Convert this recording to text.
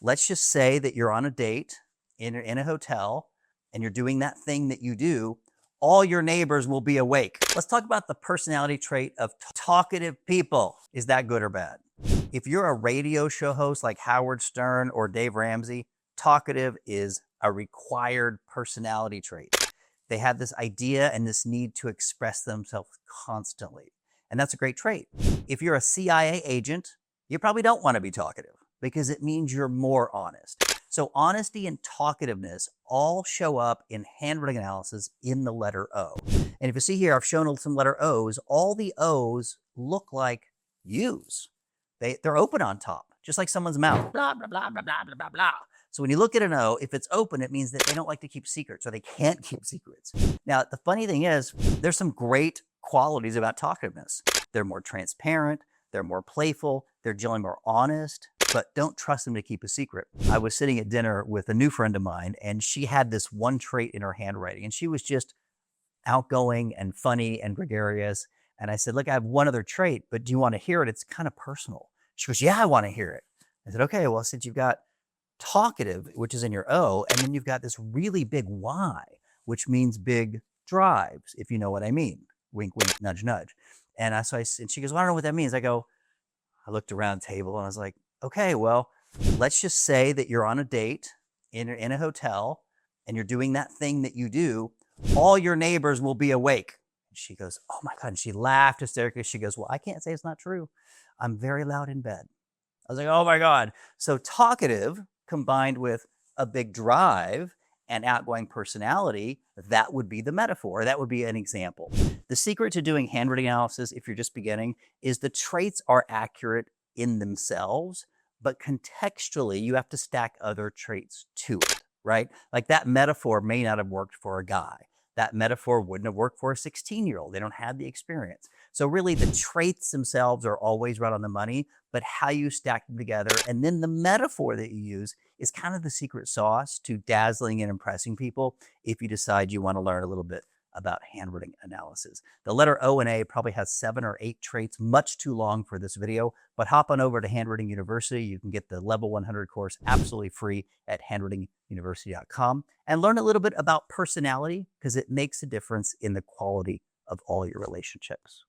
Let's just say that you're on a date in a hotel and you're doing that thing that you do. All your neighbors will be awake. Let's talk about the personality trait of talkative people. Is that good or bad? If you're a radio show host like Howard Stern or Dave Ramsey, talkative is a required personality trait. They have this idea and this need to express themselves constantly. And that's a great trait. If you're a CIA agent, you probably don't want to be talkative because it means you're more honest. So honesty and talkativeness all show up in handwriting analysis in the letter O. And if you see here, I've shown some letter O's. All the O's look like U's. They're open on top, just like someone's mouth. Blah, blah, blah, blah, blah, blah, blah, blah. So when you look at an O, if it's open, it means that they don't like to keep secrets or they can't keep secrets. Now, the funny thing is, there's some great qualities about talkativeness. They're more transparent, they're more playful, they're generally more honest, but don't trust them to keep a secret. I was sitting at dinner with a new friend of mine, and she had this one trait in her handwriting, and she was just outgoing and funny and gregarious. And I said, look, I have one other trait, but do you want to hear it? It's kind of personal. She goes, yeah, I want to hear it. I said, okay, well, since you've got talkative, which is in your O, and then you've got this really big Y, which means big drives, if you know what I mean. Wink, wink, nudge, nudge. And and she goes, well, I don't know what that means. I looked around the table and I was like, okay, well, let's just say that you're on a date in a hotel and you're doing that thing that you do. All your neighbors will be awake. And she goes, oh my God. And she laughed hysterically. She goes, well, I can't say it's not true. I'm very loud in bed. I was like, oh my God. So talkative combined with a big drive and outgoing personality, that would be the metaphor. That would be an example. The secret to doing handwriting analysis, if you're just beginning, is the traits are accurate in themselves, but contextually, you have to stack other traits to it, right? Like that metaphor may not have worked for a guy. That metaphor wouldn't have worked for a 16-year-old. They don't have the experience. So really the traits themselves are always right on the money, but how you stack them together and then the metaphor that you use is kind of the secret sauce to dazzling and impressing people if you decide you want to learn a little bit about handwriting analysis. The letter O and A probably has 7 or 8 traits, much too long for this video, but hop on over to Handwriting University. You can get the Level 100 course absolutely free at handwritinguniversity.com and learn a little bit about personality because it makes a difference in the quality of all your relationships.